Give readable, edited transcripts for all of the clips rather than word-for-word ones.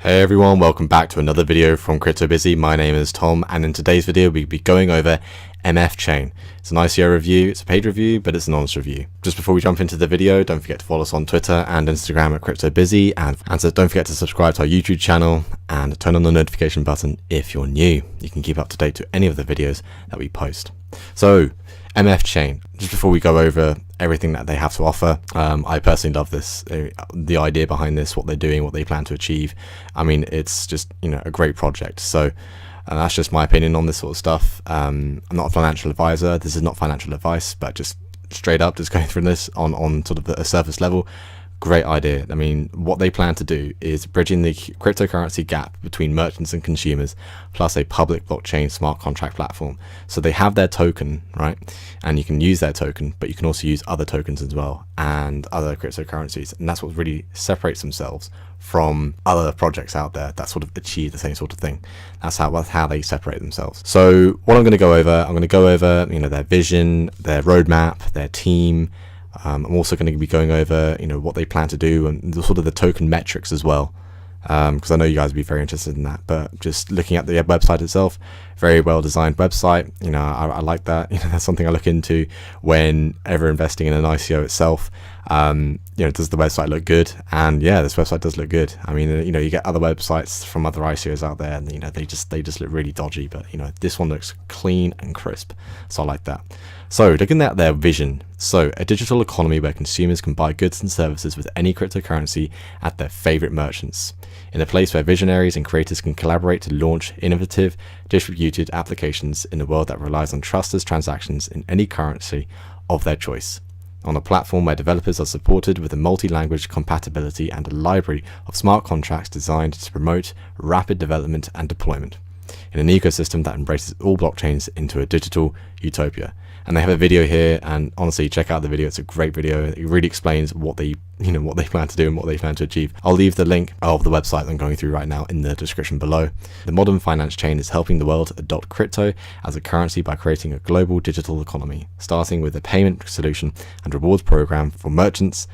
Hey everyone, welcome back to another video from CryptoBusy. My name is Tom, and in today's video we'll be going over MF Chain. It's an ICO review, it's a paid review, but it's an honest review. Just before we jump into the video, don't forget to follow us on Twitter and Instagram at CryptoBusy, and so don't forget to subscribe to our YouTube channel and turn on the notification button if you're new. You can keep up to date to any of the videos that we post. So, MF Chain, just before we go over everything that they have to offer, I personally love this, the idea behind this, what they're doing, what they plan to achieve. I mean, it's just, a great project. So that's just my opinion on this sort of stuff. I'm not a financial advisor. This is not financial advice, but just straight up, just going through this on sort of a surface level. Great idea. I mean, what they plan to do is bridging the cryptocurrency gap between merchants and consumers, plus a public blockchain smart contract platform. So they have their token, right? And you can use their token, but you can also use other tokens as well and other cryptocurrencies. And that's what really separates themselves from other projects out there that sort of achieve the same sort of thing. That's how they separate themselves. So what I'm going to go over, their vision, their roadmap, their team. I'm also going to be going over, what they plan to do and the sort of the token metrics as well, because I know you guys would be very interested in that. But just looking at the website itself, very well designed website. I like that. That's something I look into whenever investing in an ICO itself. Does the website look good? And yeah, this website does look good. I mean, you get other websites from other ICOs out there, and they just look really dodgy. But this one looks clean and crisp, so I like that. So looking at their vision, so a digital economy where consumers can buy goods and services with any cryptocurrency at their favorite merchants, in a place where visionaries and creators can collaborate to launch innovative, distributed applications in a world that relies on trustless transactions in any currency of their choice, on a platform where developers are supported with a multi-language compatibility and a library of smart contracts designed to promote rapid development and deployment, in an ecosystem that embraces all blockchains into a digital utopia. And they have a video here, and honestly, check out the video. It's a great video. It really explains what they plan to do and what they plan to achieve. I'll leave the link of the website I'm going through right now in the description below. The modern finance chain is helping the world adopt crypto as a currency by creating a global digital economy, starting with a payment solution and rewards program for merchants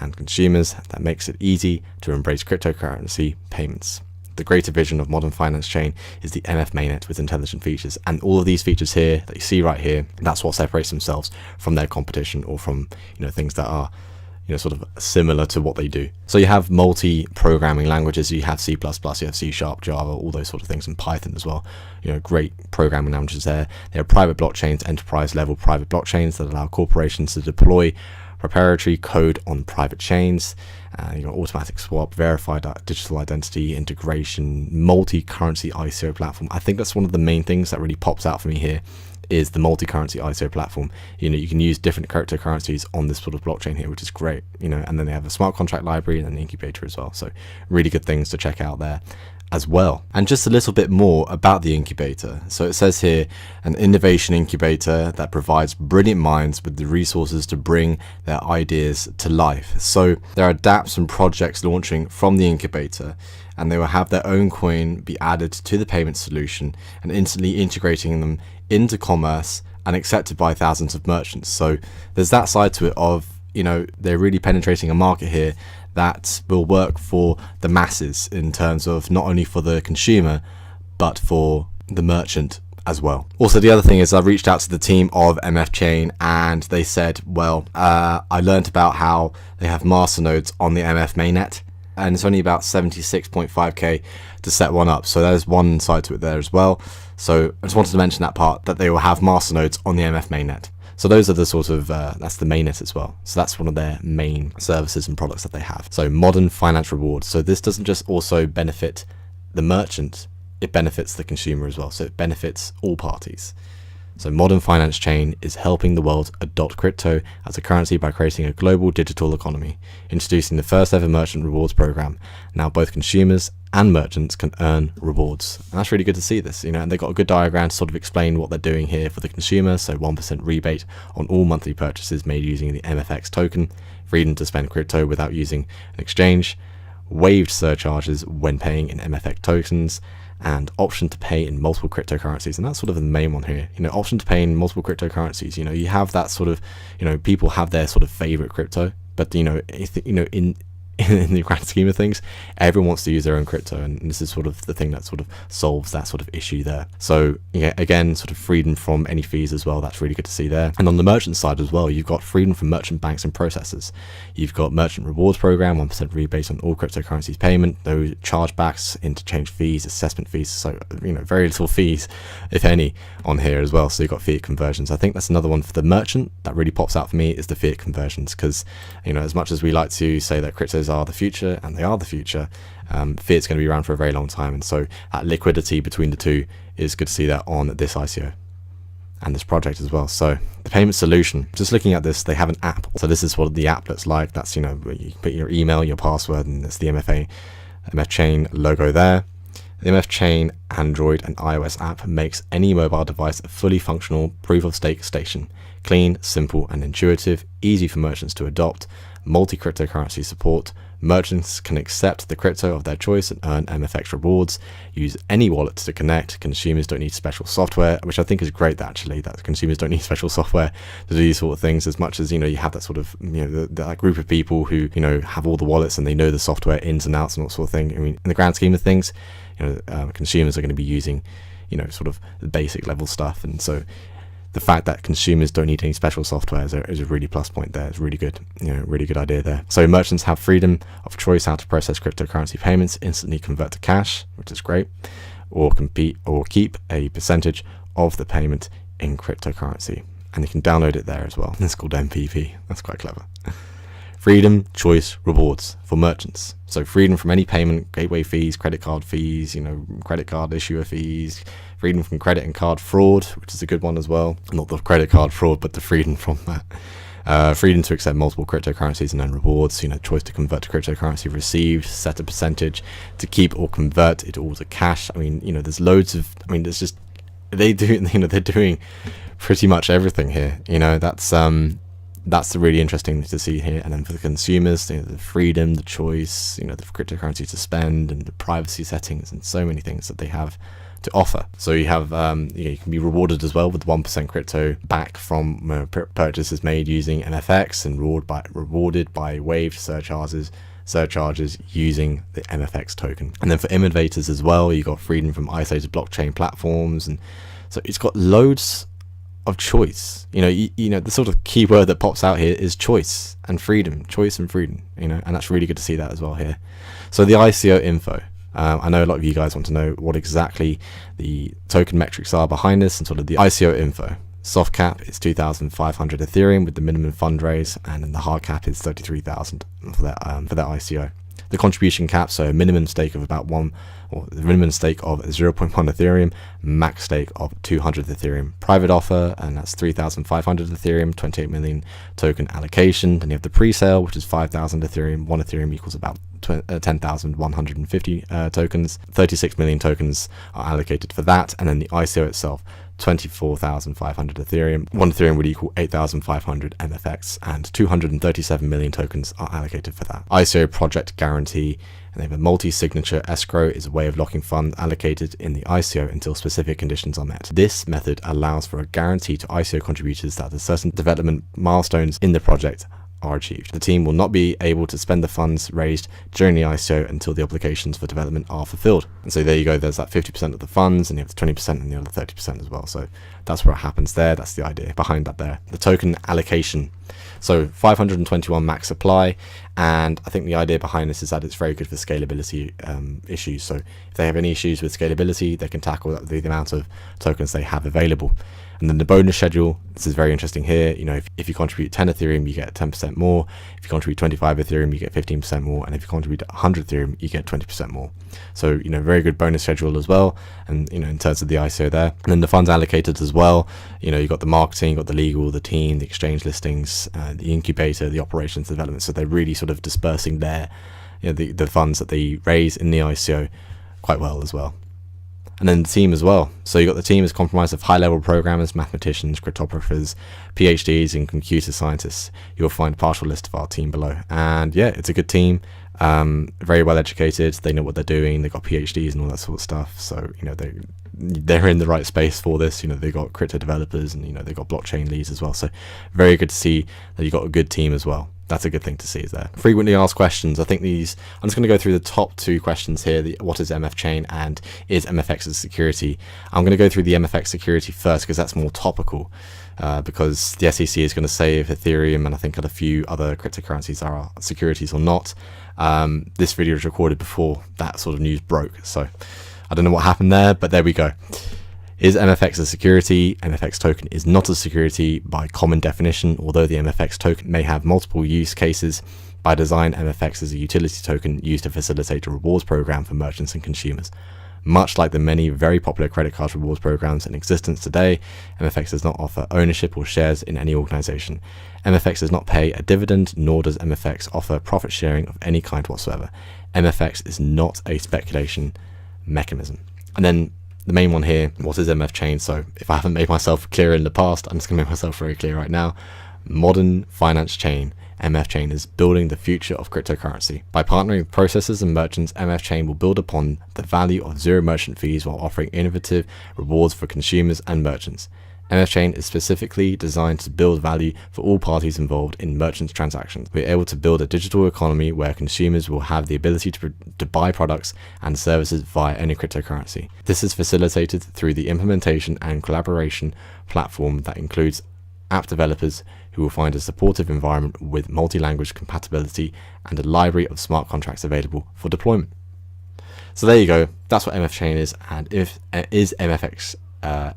and consumers that makes it easy to embrace cryptocurrency payments. The greater vision of modern finance chain is the MF mainnet with intelligent features, and all of these features here that you see right here, that's what separates themselves from their competition, or from things that are sort of similar to what they do. So you have multi-programming languages. You have C++, you have C#, Java, all those sort of things, and Python as well. Great programming languages there. They are private blockchains, enterprise level private blockchains that allow corporations to deploy proprietary code on private chains. Automatic swap, verified digital identity, integration, multi-currency ICO platform. I think that's one of the main things that really pops out for me here, is the multi-currency ICO platform. You can use different cryptocurrencies on this sort of blockchain here, which is great. And then they have a smart contract library and an incubator as well. So really good things to check out there as well. And just a little bit more about the incubator. So it says here, an innovation incubator that provides brilliant minds with the resources to bring their ideas to life. So there are dApps and projects launching from the incubator, and they will have their own coin be added to the payment solution and instantly integrating them into commerce and accepted by thousands of merchants. So there's that side to it of, they're really penetrating a market here that will work for the masses, in terms of not only for the consumer, but for the merchant as well. Also, the other thing is, I reached out to the team of MF Chain, and they said, well, I learned about how they have masternodes on the MF mainnet, and it's only about 76.5k to set one up. So there's one side to it there as well. So I just wanted to mention that part, that they will have masternodes on the MF mainnet. So those are the sort of, that's the mainnet as well. So that's one of their main services and products that they have. So modern finance rewards. So this doesn't just also benefit the merchant, it benefits the consumer as well. So it benefits all parties. So modern finance chain is helping the world adopt crypto as a currency by creating a global digital economy, introducing the first ever merchant rewards program. Now both consumers and merchants can earn rewards. And that's really good to see this, and they've got a good diagram to sort of explain what they're doing here for the consumer. So 1% rebate on all monthly purchases made using the MFX token, freedom to spend crypto without using an exchange, waived surcharges when paying in MFX tokens, and option to pay in multiple cryptocurrencies. And that's sort of the main one here, option to pay in multiple cryptocurrencies. You have that sort of, people have their sort of favorite crypto, but in in the grand scheme of things, everyone wants to use their own crypto, and this is sort of the thing that sort of solves that sort of issue there. So yeah, again, sort of freedom from any fees as well. That's really good to see there. And on the merchant side as well, you've got freedom from merchant banks and processors. You've got merchant rewards program, 1% rebate on all cryptocurrencies payment, no chargebacks, interchange fees, assessment fees. So very little fees, if any, on here as well. So you've got fiat conversions. I think that's another one for the merchant that really pops out for me, is the fiat conversions, because as much as we like to say that cryptos are the future, and they are the future, fiat's going to be around for a very long time, and so that liquidity between the two is good to see that on this ICO and this project as well. So the payment solution, just looking at this, they have an app. So this is what the app looks like. That's where you put your email, your password, and it's the MF Chain logo there. The MF Chain Android and iOS app makes any mobile device a fully functional proof-of-stake station. Clean, simple, and intuitive, easy for merchants to adopt, multi-cryptocurrency support. Merchants can accept the crypto of their choice and earn MFX rewards. Use any wallet to connect. Consumers don't need special software, which I think is great actually, that consumers don't need special software to do these sort of things, as much as you have that sort of that group of people who have all the wallets and they know the software ins and outs and that sort of thing. I mean, in the grand scheme of things, consumers are going to be using sort of the basic level stuff, and so the fact that consumers don't need any special software is a really plus point there. It's really good, really good idea there. So merchants have freedom of choice how to process cryptocurrency payments, instantly convert to cash, which is great, or keep a percentage of the payment in cryptocurrency. And you can download it there as well. It's called MPP. That's quite clever. Freedom, choice, rewards for merchants. So freedom from any payment, gateway fees, credit card fees, credit card issuer fees, freedom from credit and card fraud, which is a good one as well. Not the credit card fraud, but the freedom from that. Freedom to accept multiple cryptocurrencies and earn rewards. Choice to convert to cryptocurrency received, set a percentage to keep or convert it all to cash. I mean, there's loads of. I mean, there's just they're doing pretty much everything here. That's really interesting to see here. And then for the consumers, the freedom, the choice, the cryptocurrency to spend, and the privacy settings, and so many things that they have to offer. So you have you can be rewarded as well with 1% crypto back from purchases made using MFX, and rewarded by waived surcharges using the MFX token. And then for innovators as well, you got freedom from isolated blockchain platforms, and so it's got loads of choice. The sort of key word that pops out here is choice and freedom, and that's really good to see that as well here. So the ICO info. I know a lot of you guys want to know what exactly the token metrics are behind this, and sort of the ICO info. Soft cap is 2,500 Ethereum with the minimum fundraise, and then the hard cap is 33,000 for that ICO. The contribution cap, so a minimum stake of the minimum stake of 0.1 Ethereum, max stake of 200 Ethereum. Private offer, and that's 3,500 Ethereum, 28 million token allocation. Then you have the pre-sale, which is 5,000 Ethereum. 1 Ethereum equals about 10,150 tokens. 36 million tokens are allocated for that. And then the ICO itself, 24,500 Ethereum. 1 Ethereum would equal 8,500 MFX, and 237 million tokens are allocated for that. ICO project guarantee, and they have a multi-signature escrow, is a way of locking funds allocated in the ICO until specific conditions are met. This method allows for a guarantee to ICO contributors that the certain development milestones in the project are achieved. The team will not be able to spend the funds raised during the ICO until the obligations for development are fulfilled. And so there you go, there's that 50% of the funds, and you have the 20% and the other 30% as well. So that's what happens there. That's the idea behind that there. The token allocation. So 521 max supply, and I think the idea behind this is that it's very good for scalability issues. So if they have any issues with scalability, they can tackle that with the amount of tokens they have available. And then the bonus schedule, this is very interesting here. If you contribute 10 Ethereum, you get 10% more. If you contribute 25 Ethereum, you get 15% more. And if you contribute 100 Ethereum, you get 20% more. So, very good bonus schedule as well. And, in terms of the ICO there. And then the funds allocated as well. You've got the marketing, you've got the legal, the team, the exchange listings, the incubator, the operations development. So they're really sort of dispersing the funds that they raise in the ICO quite well as well. And then the team as well. So you got the team is comprised of high-level programmers, mathematicians, cryptographers, PhDs, and computer scientists. You'll find a partial list of our team below. And yeah, it's a good team. Very well educated. They know what they're doing. They've got PhDs and all that sort of stuff. So they're in the right space for this. You know, they got crypto developers, and you know, they got blockchain leads as well. So very good to see that you got a good team as well. That's a good thing to see, is there. Frequently asked questions. I think these, I'm just going to go through the top 2 questions here. What is MF Chain, and is MFX a security? I'm going to go through the MFX security first because that's more topical, because the SEC is going to say if Ethereum and I think a few other cryptocurrencies are securities or not. This video was recorded before that sort of news broke, so I don't know what happened there, but there we go. Is MFX a security? MFX token is not a security by common definition, although the MFX token may have multiple use cases. By design, MFX is a utility token used to facilitate a rewards program for merchants and consumers. Much like the many very popular credit card rewards programs in existence today, MFX does not offer ownership or shares in any organization. MFX does not pay a dividend, nor does MFX offer profit sharing of any kind whatsoever. MFX is not a speculation mechanism. And then the main one here, what is MF Chain? So if I haven't made myself clear in the past, I'm just going to make myself very clear right now. Modern finance chain. MF Chain is building the future of cryptocurrency. By partnering with processors and merchants, MF Chain will build upon the value of zero merchant fees while offering innovative rewards for consumers and merchants. MF Chain is specifically designed to build value for all parties involved in merchants' transactions. We're able to build a digital economy where consumers will have the ability to buy products and services via any cryptocurrency. This is facilitated through the implementation and collaboration platform that includes app developers who will find a supportive environment with multi-language compatibility and a library of smart contracts available for deployment. So there you go. That's what MF Chain is. And is MFX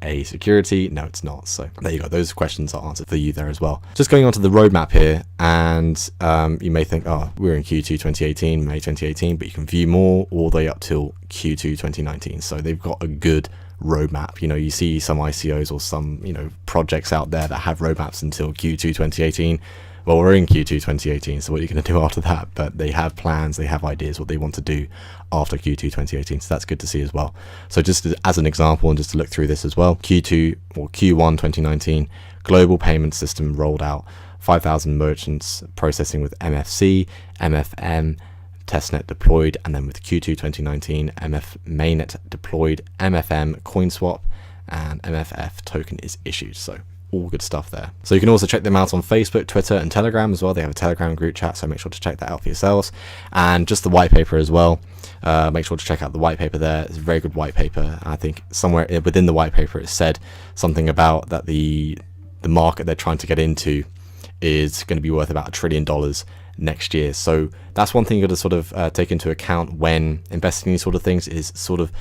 a security? No, it's not. So there you go. Those questions are answered for you there as well. Just going on to the roadmap here, and you may think, oh, we're in Q2 2018, May 2018, but you can view more all the way up till Q2 2019. So they've got a good roadmap. You know, you see some ICOs or some, you know, projects out there that have roadmaps until Q2 2018. Well, we're in Q2 2018, so what are you going to do after that? But they have plans, they have ideas what they want to do after Q2 2018, so that's good to see as well. So just as an example, and just to look through this as well, Q2 or Q1 2019, global payment system rolled out, 5,000 merchants processing with MFC, MFM, testnet deployed, and then with Q2 2019, MF mainnet deployed, MFM CoinSwap, and MFF token is issued. So all good stuff there. So you can also check them out on Facebook, Twitter, and Telegram as well. They have a Telegram group chat, so make sure to check that out for yourselves. And just the white paper as well. Make sure to check out the white paper there. It's a very good white paper. I think somewhere within the white paper it said something about that the market they're trying to get into is going to be worth about $1 trillion next year. So that's one thing you got to sort of take into account when investing in these sort of things, is sort of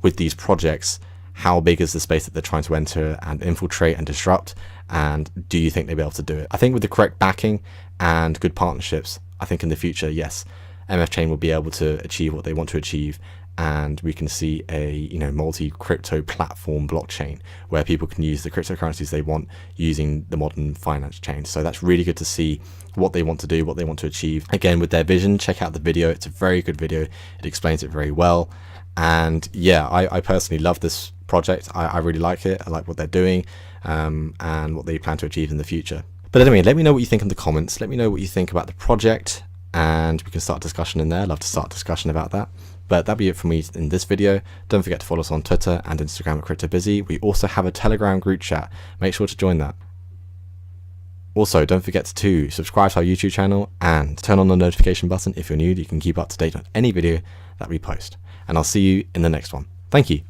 with these projects, how big is the space that they're trying to enter and infiltrate and disrupt, and do you think they'll be able to do it? I think with the correct backing and good partnerships, I think in the future, yes, MF Chain will be able to achieve what they want to achieve, and we can see a, you know, multi-crypto platform blockchain where people can use the cryptocurrencies they want using the modern finance chain. So that's really good to see what they want to do, what they want to achieve. Again, with their vision, check out the video. It's a very good video. It explains it very well. And yeah, I personally love this project. I really like it. I like what they're doing, and what they plan to achieve in the future. But anyway, let me know what you think in the comments. Let me know what you think about the project, and we can start a discussion in there. I'd love to start a discussion about that. But that'll be it for me in this video. Don't forget to follow us on Twitter and Instagram at CryptoBusy. We also have a Telegram group chat. Make sure to join that. Also, don't forget to subscribe to our YouTube channel and turn on the notification button if you're new. You can keep up to date on any video that we post. And I'll see you in the next one. Thank you.